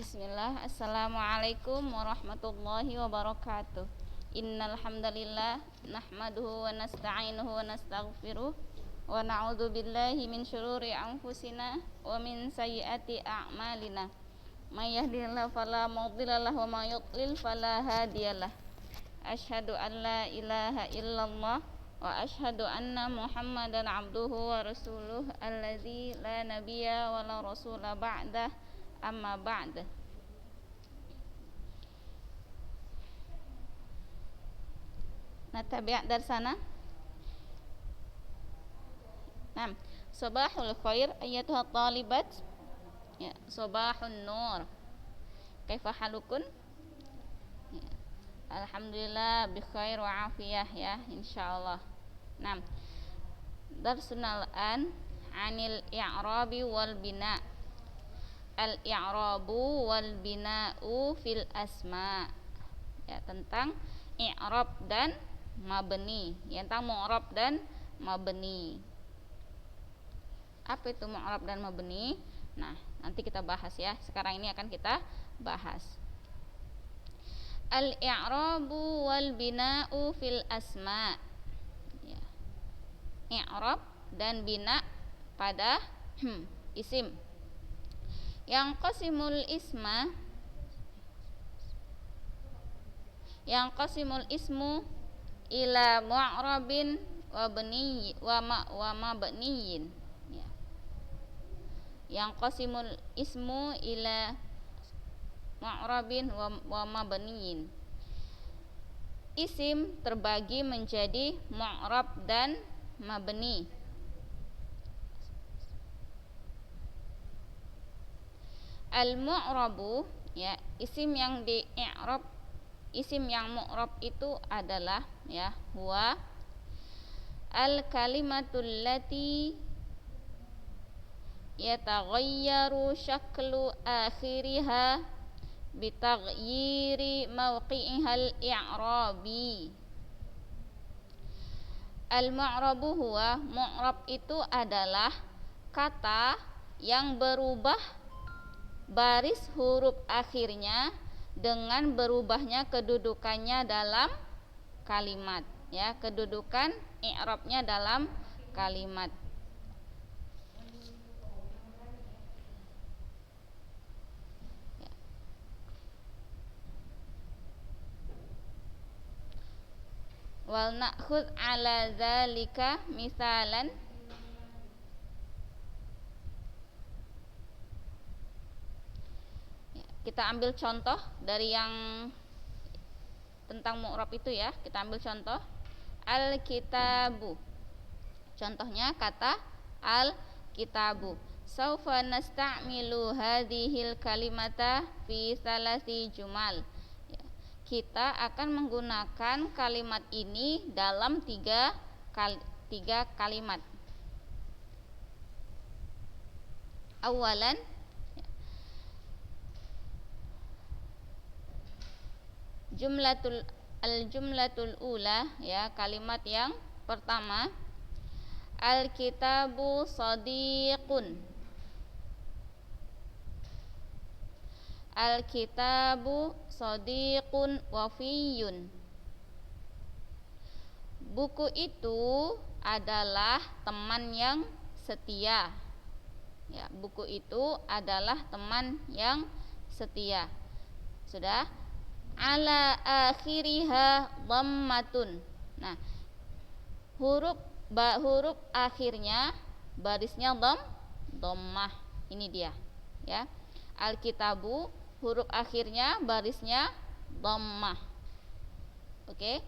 Bismillah. Assalamualaikum warahmatullahi wabarakatuh. Innal hamdalillah nahmaduhu wa nasta'inuhu wa nastaghfiruh wa na'udzu billahi min syururi anfusina wa min sayyiati a'malina. May yahdihillahu fala mudilla lahu wa may yudlil fala hadiyalah. Asyhadu an la ilaha illallah wa asyhadu anna Muhammadan abduhu wa rasuluh allazi la nabiyya wa la rasula ba'dah. Amma ba'd. Natabi' darsana. Naam. Sabahul khair ayyatuha talibat. Ya, sabahun nur. Kaifa halukun? Ya. Alhamdulillah bi khair wa afiyah ya, insyaallah. Naam. Darsunal an 'anil i'rabi wal bina'. Al-i'rabu wal bina'u fil asma. Ya, tentang i'rab dan mabni, ya, tentang mu'rab dan mabni. Apa itu mu'rab dan mabni? Nah, nanti kita bahas ya. Sekarang ini akan kita bahas. Al-i'rabu wal bina'u fil asma. Ya. I'rab dan bina pada isim. Yang qasimul ismu ila mu'rabin wa bani wa mabniyin. Ya. Yang qasimul ismu ila mu'rabin wa mabniyin. Isim terbagi menjadi mu'rab dan mabni. Al-mu'rabu, ya, isim yang di i'rab, isim yang mu'rab itu adalah, ya, huwa al-kalimatul lati yataghayyaru syaklu akhiriha bitaghyiri mawqi'ihal i'rabi. Al-mu'rabu huwa, mu'rab itu adalah kata yang berubah baris huruf akhirnya dengan berubahnya kedudukannya dalam kalimat, ya, kedudukan i'rabnya dalam kalimat. Ya. Wal na'khudz ala dzalika misalan. Kita ambil contoh dari yang tentang mu'rab itu ya. Kita ambil contoh al-kitabu. Contohnya kata al-kitabu. Saufa nasta'milu hadhil kalimata fi salasi jumal. Ya, kita akan menggunakan kalimat ini dalam tiga kalimat. Awalan, jumlatul ula, ya, kalimat yang pertama, al-kitabu shadiqun. Al-kitabu shadiqun wafiyun. Buku itu adalah teman yang setia. Ya, buku itu adalah teman yang setia. Sudah? Ala akhiriha dhammatun. Nah, huruf akhirnya barisnya dhammah. Ini dia, ya. Al-kitabu, huruf akhirnya barisnya dhammah. Oke.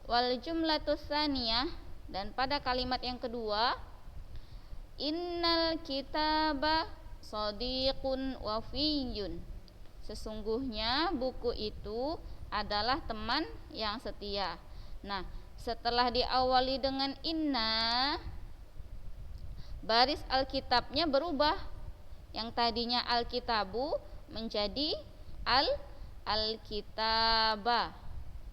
Wal jumlatus tsaniyah, dan pada kalimat yang kedua, innal kitaba shadiqun wafiyun. Sesungguhnya buku itu adalah teman yang setia. Nah, setelah diawali dengan inna, baris alkitabnya berubah. Yang tadinya alkitabu menjadi alkitaba.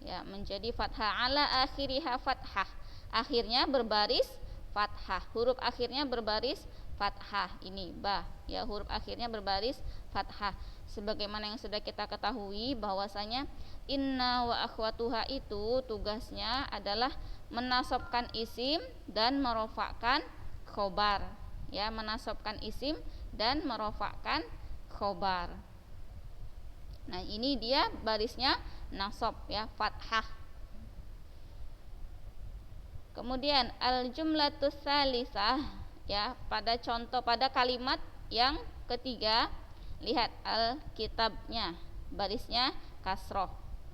Ya, menjadi fathah, ala akhiriha fathah. Akhirnya berbaris fathah. Huruf akhirnya berbaris fathah. Ini ba, ya, huruf akhirnya berbaris fathah. Sebagaimana yang sudah kita ketahui bahwasanya inna wa akhwatuha itu tugasnya adalah menasabkan isim dan merofakkan khobar, ya, menasabkan isim dan merofakkan khobar. Nah, ini dia barisnya nasab, ya, fathah. Kemudian al jumlatus salisah, ya, pada contoh pada kalimat yang ketiga, lihat al kitabnya barisnya kasroh.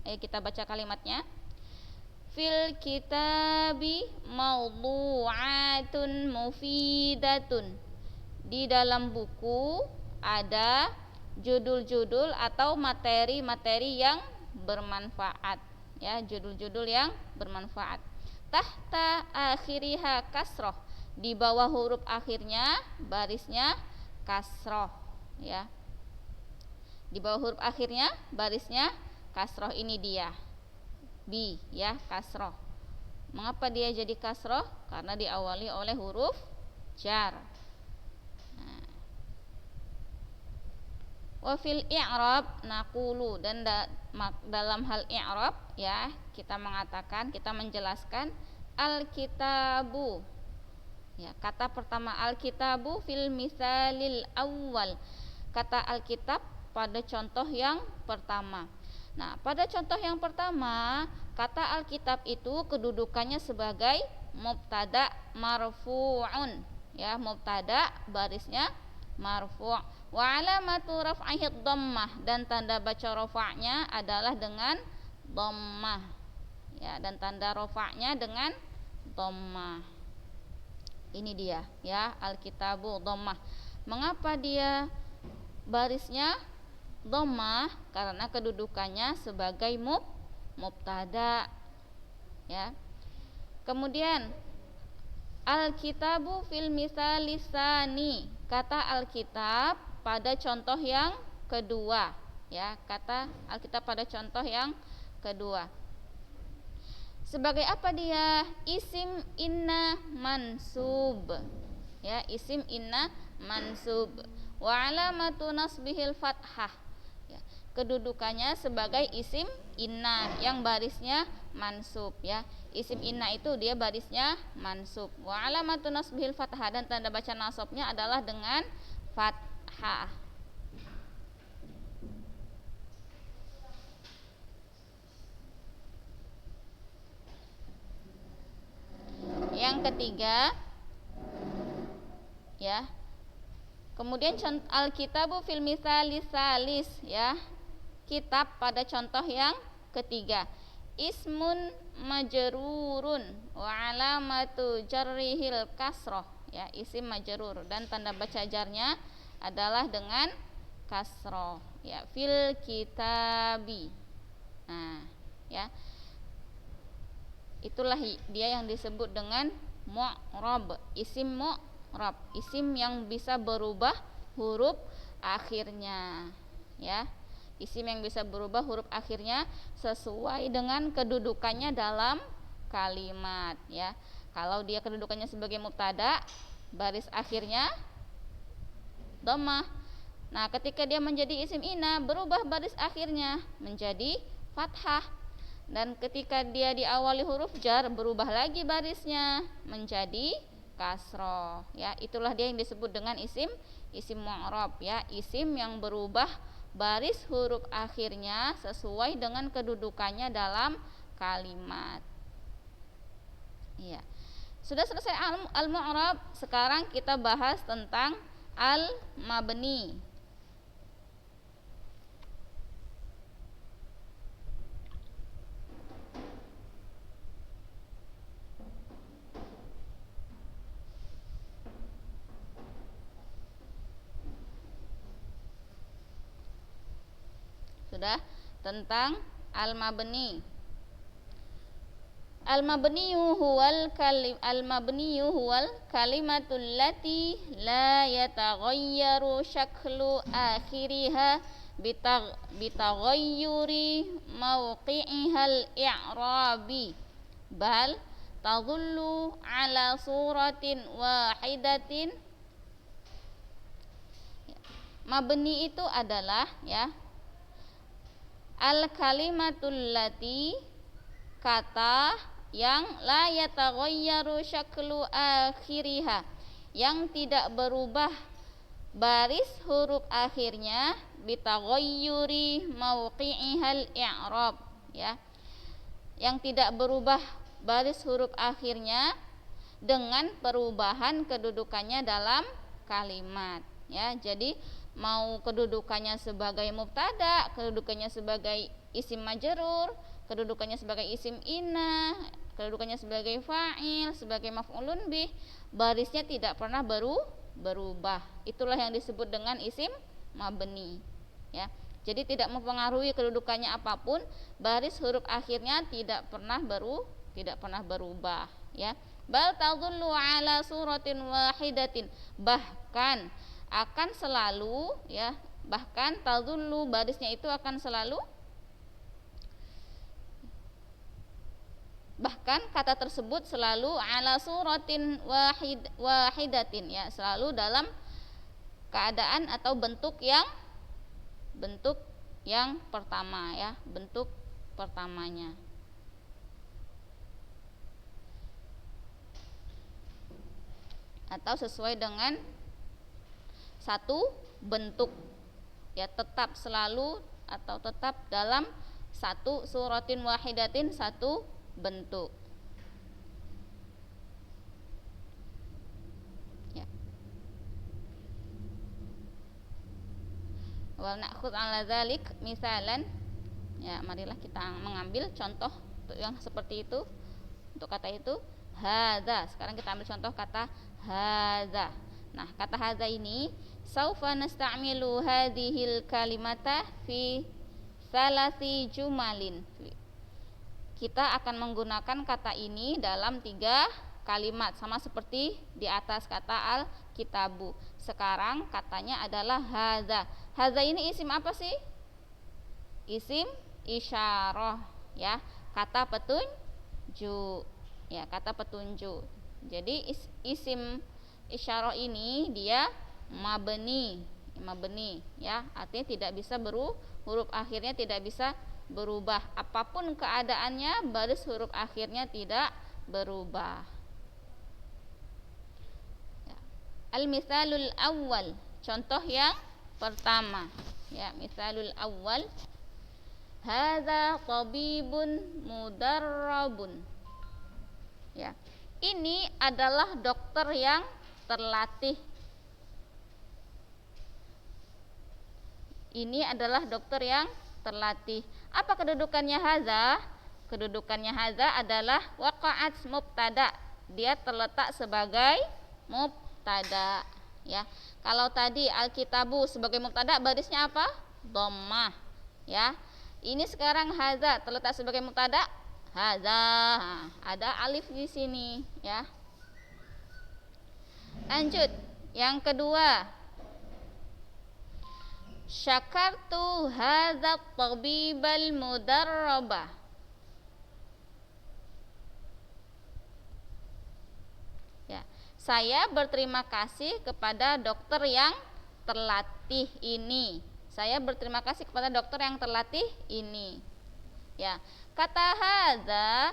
Ayo kita baca kalimatnya. Fil kitabi mawdu'atun mufidatun. Di dalam buku ada judul-judul atau materi-materi yang bermanfaat, ya, judul-judul yang bermanfaat. Tahta akhiriha kasroh, di bawah huruf akhirnya barisnya kasroh, ya, di bawah huruf akhirnya barisnya kasroh. Ini dia bi, ya, kasroh. Mengapa dia jadi kasroh? Karena diawali oleh huruf jar. Wa fil i'rab naqulu, dan dalam hal i'rab, ya, kita mengatakan, kita menjelaskan al-kitabu, ya, kata pertama al-kitabu fil misalil awal, kata al-kitab pada contoh yang pertama. Nah, pada contoh yang pertama, kata al-kitab itu kedudukannya sebagai mubtada marfu'un, ya, mubtada barisnya marfu'. Wa alamatu raf'ihi dhammah, dan tanda baca rafa'nya adalah dengan dhammah, ya, dan tanda rafa'nya dengan dhammah. Ini dia, ya, al-kitabu dhammah. Mengapa dia barisnya dhammah? Karena kedudukannya sebagai mubtada, ya. Kemudian al-kitabu fil misalisani, kata alkitab pada contoh yang kedua, ya, kata alkitab pada contoh yang kedua. Sebagai apa dia? Isim inna mansub, ya, isim inna mansub. Wa alamatu nasbihil fathah, ya, kedudukannya sebagai isim inna yang barisnya mansub, ya. Isim inna itu dia barisnya mansub. Wa alamatu nasbihil fathah, dan tanda baca nasabnya adalah dengan fathah. Yang ketiga, ya, kemudian al-kitabu fil misalis salis, ya, kitab pada contoh yang ketiga. Ismun majrurun wa alamatu jarrihil kasroh, ya, isim majrur, dan tanda baca jarnya adalah dengan kasroh, ya, fil kitabi. Nah, ya, itulah dia yang disebut dengan mu'rab, isim mu'rab, isim yang bisa berubah huruf akhirnya, ya, isim yang bisa berubah huruf akhirnya sesuai dengan kedudukannya dalam kalimat, ya. Kalau dia kedudukannya sebagai mubtada, baris akhirnya dhammah. Nah, ketika dia menjadi isim inna, berubah baris akhirnya menjadi fathah. Dan ketika dia diawali huruf jar, berubah lagi barisnya menjadi kasroh, ya. Itulah dia yang disebut dengan isim mu'rab, ya, isim yang berubah baris huruf akhirnya sesuai dengan kedudukannya dalam kalimat. Iya. Sudah selesai al-mu'rab, sekarang kita bahas tentang al-mabni. Sudah tentang al-mabni. Al-mabniyu huwal kalimatul lati la yataghayyaru syaklu akhiriha bitaghayyuri mawqi'ihal i'rabi bal tadullu ala suratin wahidatin Mabni itu adalah ya al kalimatul lati, kata yang la yataghayyaru syaklu akhiriha, yang tidak berubah baris huruf akhirnya bitaghayyuri mauqi'ihal i'rab ya, yang tidak berubah baris huruf akhirnya dengan perubahan kedudukannya dalam kalimat ya. Jadi mau kedudukannya sebagai mubtada, kedudukannya sebagai isim majrur, kedudukannya sebagai isim inna, kedudukannya sebagai fa'il, sebagai maf'ulun bih, barisnya tidak pernah berubah. Itulah yang disebut dengan isim mabni ya. Jadi tidak mempengaruhi kedudukannya apapun, baris huruf akhirnya tidak pernah berubah ya. Bal tadullu ala suratin wahidatin, bahkan akan selalu ya, bahkan tadullu barisnya itu akan selalu, bahkan kata tersebut selalu ala suratin wahidatin ya, selalu dalam keadaan atau bentuk yang pertama ya, bentuk pertamanya. Atau sesuai dengan satu bentuk ya, tetap selalu atau tetap dalam satu suratin wahidatin, satu bentuk ya. Wa na'khudz 'ala dzalik misalan ya, marilah kita mengambil contoh yang seperti itu untuk kata itu hadza. Sekarang kita ambil contoh kata hadza. Nah, kata hadza ini saufa nasta'milu hadhil kalimata fi salasi jumalin. Kita akan menggunakan kata ini dalam 3 kalimat, sama seperti di atas kata al-kitabu. Sekarang katanya adalah hadza. Hadza ini isim apa sih? Isim isyarah ya, kata petunjuk ya, kata petunjuk. Jadi isim isyarah ini dia mabni ya, artinya tidak bisa huruf akhirnya tidak bisa berubah, apapun keadaannya baris huruf akhirnya tidak berubah ya. Al-misalul awwal, contoh yang pertama ya, misalul awwal hadza tabibun mudarrabun ya, ini adalah dokter yang terlatih. Ini adalah dokter yang terlatih. Apa kedudukannya hadza? Kedudukannya hadza adalah waqa'at mubtada. Dia terletak sebagai mubtada ya. Kalau tadi al-kitabu sebagai mubtada, barisnya apa? Dhammah ya. Ini sekarang hadza terletak sebagai mubtada, hadza. Ada alif di sini ya. Lanjut, yang kedua, syakartu hadza tabibal mudarraba ya, saya berterima kasih kepada dokter yang terlatih ini. Saya berterima kasih kepada dokter yang terlatih ini ya. Kata hadza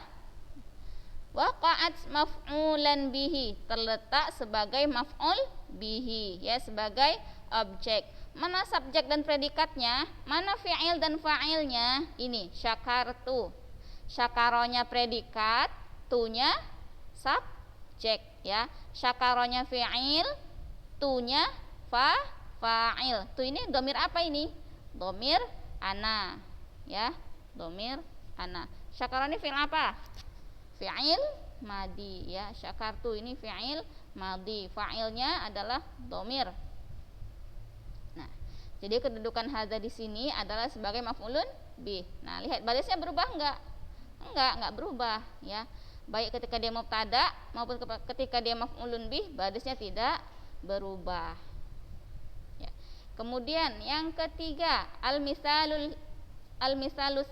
waqa'at maf'ulan bihi, terletak sebagai maf'ul bihi ya, sebagai objek. Mana subjek dan predikatnya? Mana fi'il dan fa'ilnya? Ini syakartu. Syakaronya predikat, tunya subjek ya. Syakaronya fi'il, tunya fa'il. Tu ini domir apa ini? Domir ana ya, domir ana. Syakaroni fi'il apa? Fi'il madi ya. Syakartu ini fi'il madi, fa'ilnya adalah domir. Jadi kedudukan hadza di sini adalah sebagai maf'ulun bih. Nah, lihat barisnya berubah enggak? Enggak berubah ya. Baik ketika dia mubtada maupun ketika dia maf'ulun bih, barisnya tidak berubah. Ya. Kemudian yang ketiga, al-misalus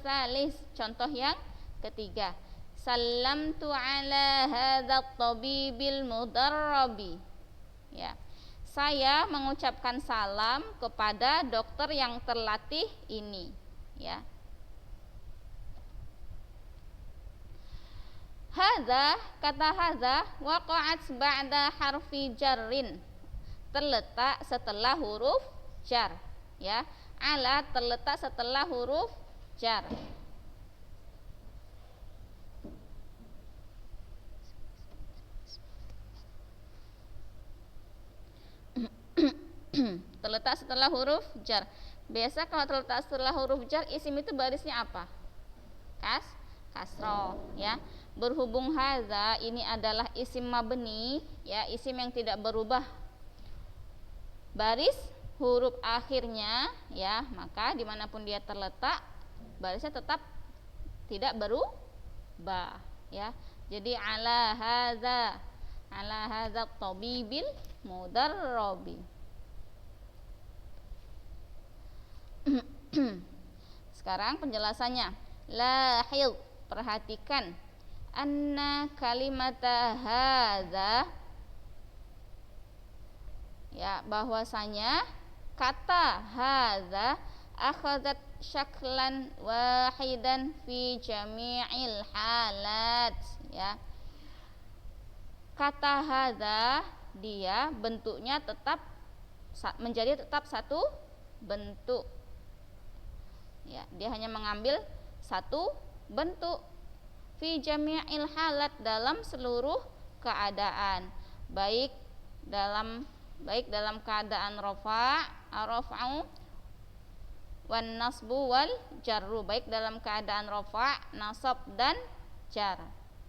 salis, contoh yang ketiga. Sallamtu ala hadza tabibil mudarrabi. Ya. saya mengucapkan salam kepada dokter yang terlatih ini, ya. Hadza, kata hadza waqa'at ba'da harfi jarrin, terletak setelah huruf jar, ya. Ala terletak setelah huruf jar. Terletak setelah huruf jar. Biasa kalau terletak setelah huruf jar, isim itu barisnya apa? Kasroh, ya. Berhubung hadza ini adalah isim mabni, ya, isim yang tidak berubah baris huruf akhirnya, ya, maka dimanapun dia terletak barisnya tetap tidak berubah, ya. Jadi ala hadza tabibil mudarrabi. Sekarang penjelasannya. Lahil, perhatikan, anna kalimata hadza, ya, bahwasanya kata hadza akhadzat syaklan wahidan fi jami'il halat, ya. Kata hadza dia bentuknya tetap menjadi tetap satu bentuk, ya, dia hanya mengambil satu bentuk fi jami'il halat, dalam seluruh keadaan, baik dalam keadaan rafa'u wan nasbu wal jarru, baik dalam keadaan rafa', nasab dan jar,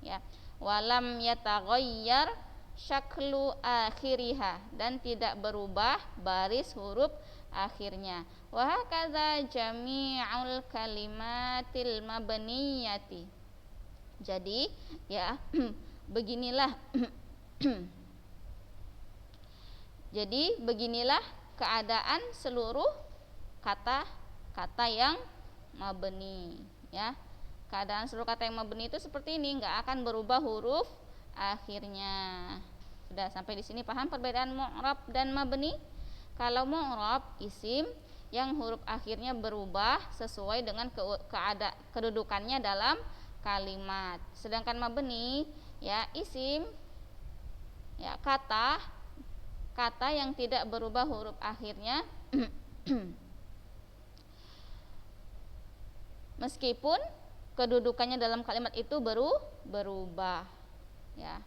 ya. Walam yataghayyar syaklu akhiriha, dan tidak berubah baris huruf akhirnya. Wa hakadza jami'ul kalimatil mabniyati. Jadi, ya, beginilah jadi beginilah keadaan seluruh kata-kata yang mabni, ya. Keadaan seluruh kata yang mabni itu seperti ini, enggak akan berubah huruf akhirnya. Sudah sampai di sini paham perbedaan mu'rab dan mabni? Kalau mu'rab isim yang huruf akhirnya berubah sesuai dengan kedudukannya dalam kalimat. Sedangkan mabni, ya, isim, ya, kata yang tidak berubah huruf akhirnya meskipun kedudukannya dalam kalimat itu berubah, ya.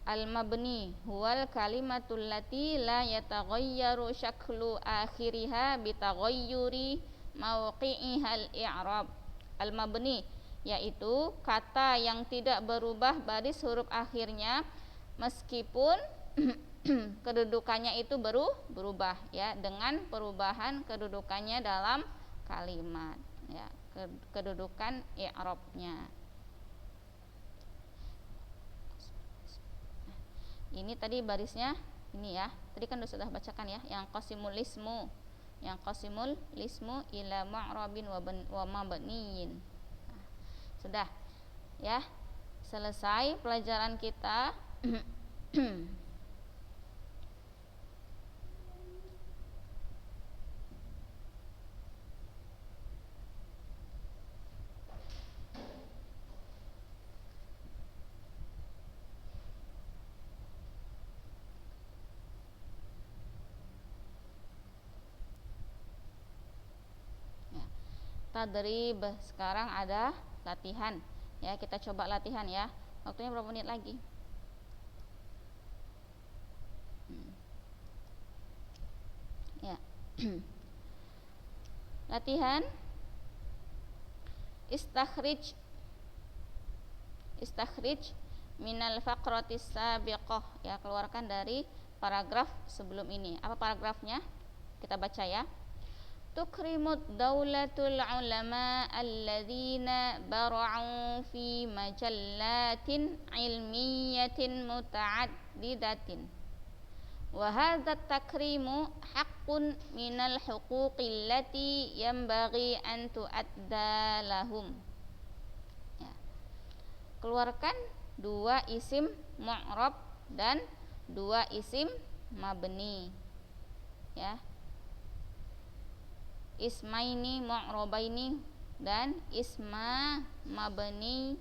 Al-mabni huwal kalimatul lati la yataghayyaru syaklu akhiriha bitaghayyuri mawqi'ihal i'rab. Al-mabni yaitu kata yang tidak berubah baris huruf akhirnya meskipun kedudukannya itu berubah, ya, dengan perubahan kedudukannya dalam kalimat, ya, kedudukan i'rabnya. Ini tadi barisnya ini, ya. Tadi kan sudah bacakan, ya, yang qasimul lismu ila mu'rabin wa mabniyin. Nah, sudah, ya. Selesai pelajaran kita. Tadrib, sekarang ada latihan, ya. Kita coba latihan, ya. Waktunya berapa menit lagi? Ya. Latihan istakhrij minal faqratis sabiqah, ya, keluarkan dari paragraf sebelum ini. Apa paragrafnya? Kita baca, ya. Tukrimud daulatul ulama alladzina bara'u fi majallatin ilmiyatin muta'addidatin. Wa hadza takrimu haqqun minal huquqil lati yanbaghi an tu'adda lahum. Ya. Keluarkan dua isim mu'rab dan dua isim mabni, ya. Ismaini mu'robaini dan isma mabni,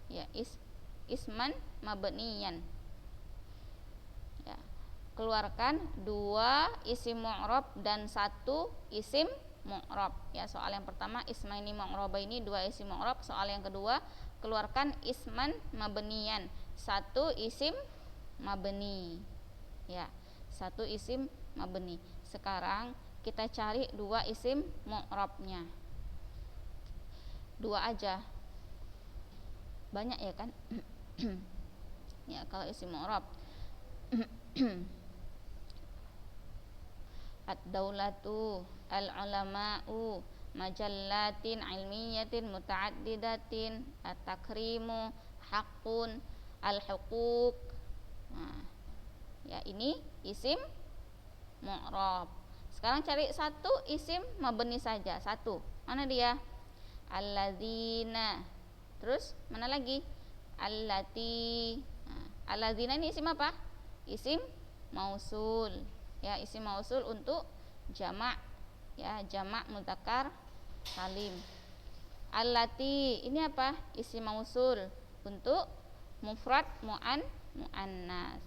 ya, isman mabniyan, ya. Keluarkan dua isim mu'rob dan satu isim mu'rob, ya. Soal yang pertama ismaini mu'robaini, dua isim mu'rob. Soal yang kedua keluarkan isman mabniyan, satu isim mabni, ya, satu isim mabni. Sekarang kita cari dua isim mu'rabnya, dua aja, banyak ya kan. Ya, kalau isim mu'rab ad-daulatu, al-ulama'u, majallatin ilmiyatin muta'addidatin, at-takrimu, haqqun, al-huquq. Nah, ya, ini isim mu'rab. Sekarang cari satu isim mabni saja, satu. Mana dia? Alladzina. Terus mana lagi? Allati. Nah, alladzina ini isim apa? Isim mausul, ya, isim mausul untuk jamak, ya, jamak mudzakkar salim. Allati ini apa? Isim mausul untuk mufrad muannas.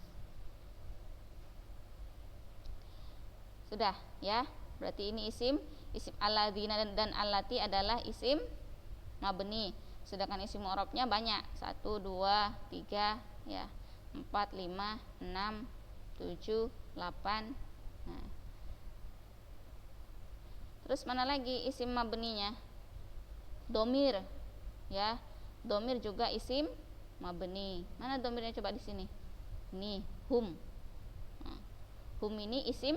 Sudah, ya. Berarti ini isim alladzina dan allati adalah isim mabni. Sedangkan isim mu'rabnya banyak, 1, 2, 3, ya, 4, 5, 6, 7, 8. Nah. Terus mana lagi isim mabninya? Domir, ya. Domir juga isim mabni. Mana domirnya coba di sini? Ini hum. Nah, hum ini isim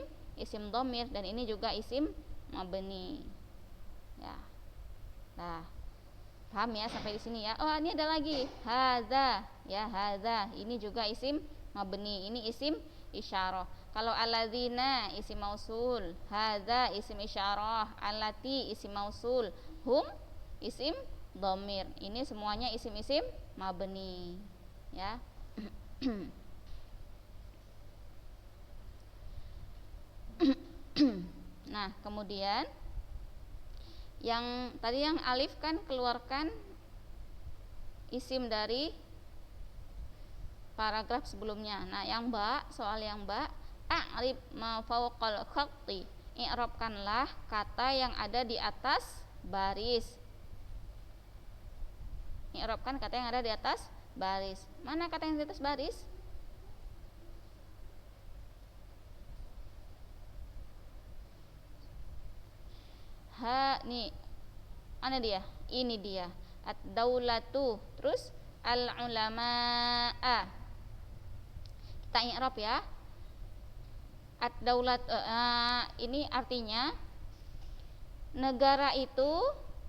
domir dan ini juga isim mabni, ya. Nah, paham ya sampai di sini ya? Oh, ini ada lagi hadza, ya, hadza ini juga isim mabni, ini isim isyarah. Kalau alladzina isim mausul, hadza isim isyarah, allati isim mausul, hum isim dhamir. Ini semuanya isim-isim mabni, ya. Nah, kemudian yang tadi yang alif kan keluarkan isim dari paragraf sebelumnya. Nah, yang ba, soal yang ba, a'rib ma fawqal khatti, i'rabkanlah kata yang ada di atas baris. I'rabkan kata yang ada di atas baris. Mana kata yang di atas baris? Ha, nih. Mana dia? Ini dia. Ad-daulatu. Terus al-ulama'a. Kita i'rab ya. Ad-daulat ini artinya negara itu,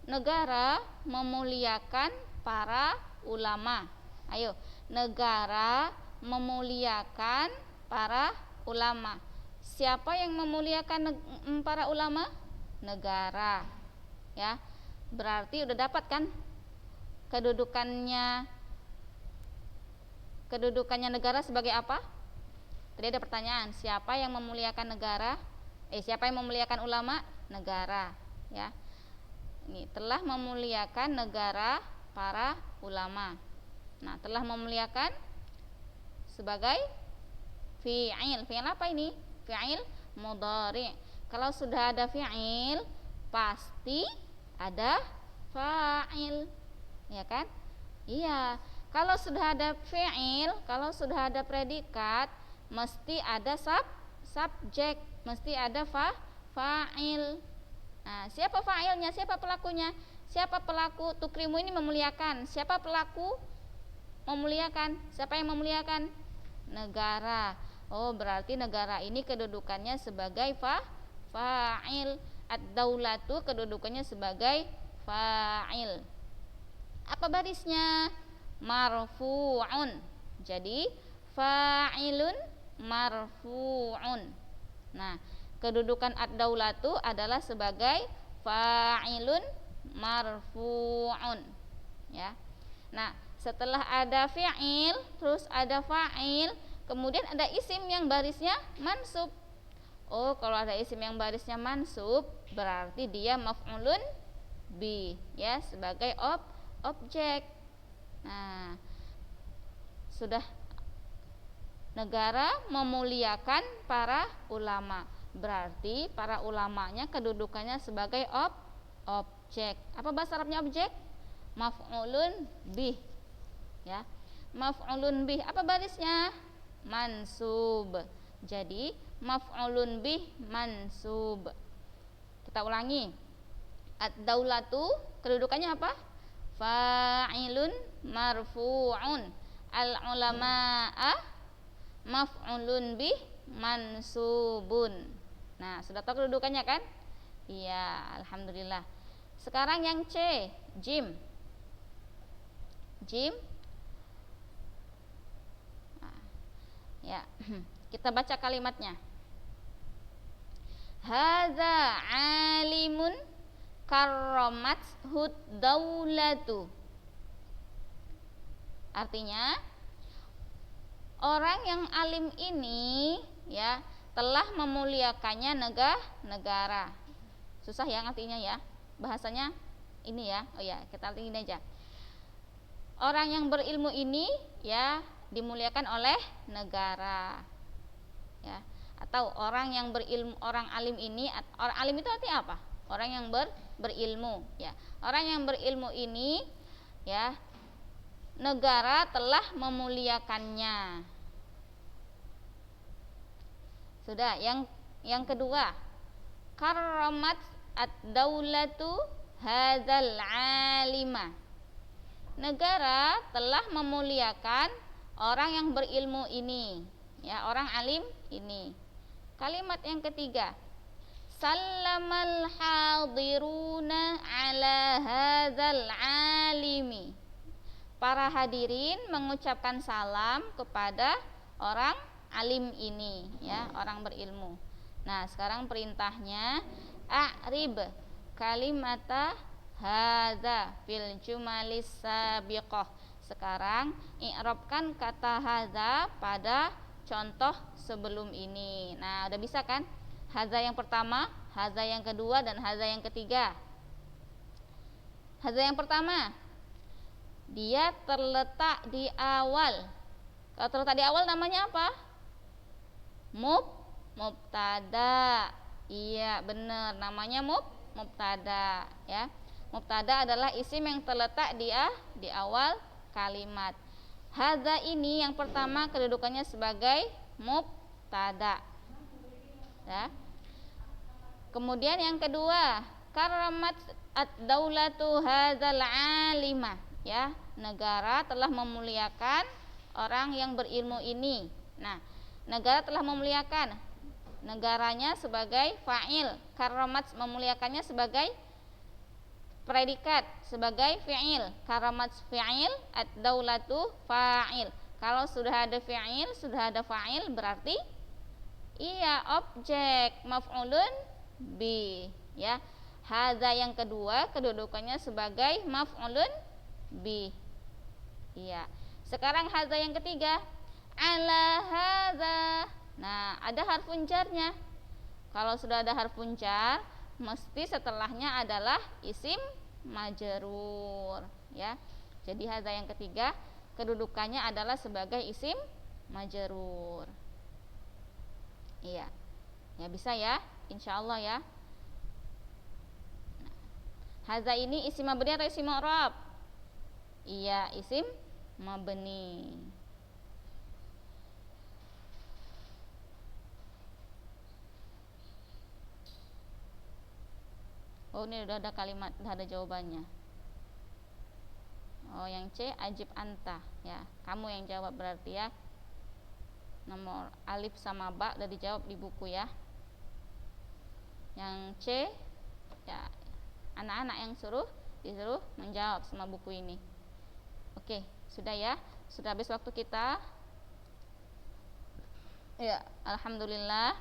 negara memuliakan para ulama. Ayo, negara memuliakan para ulama. Siapa yang memuliakan para ulama? Negara, ya. Berarti udah dapat kan kedudukannya negara sebagai apa? Tadi ada pertanyaan, siapa yang memuliakan negara? Siapa yang memuliakan ulama? Negara, ya. Ini telah memuliakan negara para ulama. Nah, telah memuliakan sebagai fi'il. Fi'il apa ini? Fi'il mudhari'. Kalau sudah ada fi'il, pasti ada fa'il, ya kan? Iya. Kalau sudah ada fi'il, kalau sudah ada predikat, mesti ada subjek, mesti ada fa'il. Nah, siapa fa'ilnya? Siapa pelakunya? Siapa pelaku? Tukrimu ini memuliakan. Siapa pelaku memuliakan? Siapa yang memuliakan? Negara. Oh, berarti negara ini kedudukannya sebagai fa'il. Ad-daulatu kedudukannya sebagai fa'il. Apa barisnya? Marfu'un. Jadi fa'ilun marfu'un. Nah, kedudukan ad-daulatu adalah sebagai fa'ilun marfu'un, ya. Nah, Setelah ada fi'il, terus ada fa'il, kemudian ada isim yang barisnya mansub. Oh, kalau ada isim yang barisnya mansub, berarti dia maf'ulun bi, ya, sebagai objek. Nah, sudah. Negara memuliakan para ulama, berarti para ulamanya kedudukannya sebagai objek. Apa bahasa Arabnya objek? Maf'ulun bih, ya. Maf'ulun bih, apa barisnya? Mansub. Jadi maf'ulun bih mansub. Kita ulangi. Ad-daulatu kedudukannya apa? Fa'ilun marfu'un. Al-ulama'a maf'ulun bih mansubun. Nah, sudah tahu kedudukannya kan? Iya, alhamdulillah. Sekarang yang C, jim. Jim. Nah, ya, kita baca kalimatnya. Hadza alimun karramat hud daulatu. Artinya, orang yang alim ini, ya, telah memuliakannya negara. Susah ya artinya ya. Bahasanya ini ya. Oh ya, kita artiin aja. Orang yang berilmu ini, ya, dimuliakan oleh negara. Ya. Atau orang yang berilmu, orang alim ini, orang alim itu artinya apa? Orang yang berilmu, ya. Orang yang berilmu ini, ya, negara telah memuliakannya. Sudah, yang kedua, karramat ad-daulatu hadzal alima. Negara telah memuliakan orang yang berilmu ini, ya, orang alim ini. Kalimat yang ketiga, sallamal hadiruna ala hadzal alimi. Para hadirin mengucapkan salam kepada orang alim ini, ya, orang berilmu. Nah, sekarang perintahnya a'rib kalimata hadza fil jumalis sabiqah. Sekarang i'rabkan kata hadza pada contoh sebelum ini. Nah, udah bisa kan? Hadza yang pertama, hadza yang kedua, dan hadza yang ketiga. Hadza yang pertama, dia terletak di awal. Kalau terletak di awal namanya apa? Mubtada. Iya, benar, namanya mubtada, ya. Mubtada adalah isim yang terletak di awal kalimat. Hadza ini yang pertama kedudukannya sebagai mubtada, ya. Kemudian yang kedua, karamat ad-daulatu hadzal alimah, ya, negara telah memuliakan orang yang berilmu ini. Nah, negara telah memuliakan, negaranya sebagai fa'il, karamat memuliakannya sebagai predikat, sebagai fi'il. Karamat fi'il, ad-daulatu fa'il. Kalau sudah ada fi'il, sudah ada fa'il, berarti iya objek, maf'ulun bi, ya. Hadza yang kedua kedudukannya sebagai maf'ulun bi. Iya. Sekarang hadza yang ketiga, ala hadza. Nah, ada harfun jarnya. Kalau sudah ada harfun jar, mesti setelahnya adalah isim majrur, ya. Jadi hadza yang ketiga kedudukannya adalah sebagai isim majrur. Iya. Ya, bisa ya, insyaallah ya. Nah, hadza ini isim mabni atau isim i'rab? Iya, isim mabni. Oh, ini udah ada kalimat, udah ada jawabannya. Oh, yang C ajib anta, ya. Kamu yang jawab berarti ya. Nomor alif sama ba udah dijawab di buku ya. Yang C, ya, anak-anak yang disuruh menjawab sama buku ini. Oke, sudah ya. Sudah habis waktu kita. Ya, alhamdulillah.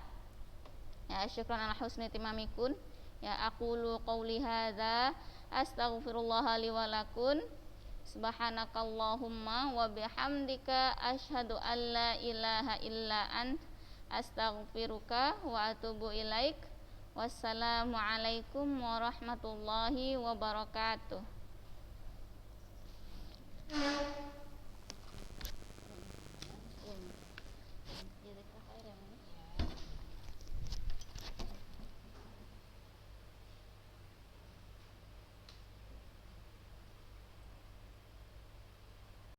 Ya, syukran ala husni timamikun. Ya, aqulu qawli hadza astaghfirullah li wa lakum. Subhanakallahumma wa bihamdika asyhadu an la ilaha illa ant astaghfiruka wa atubu ilaik. Wassalamualaikum warahmatullahi wabarakatuh.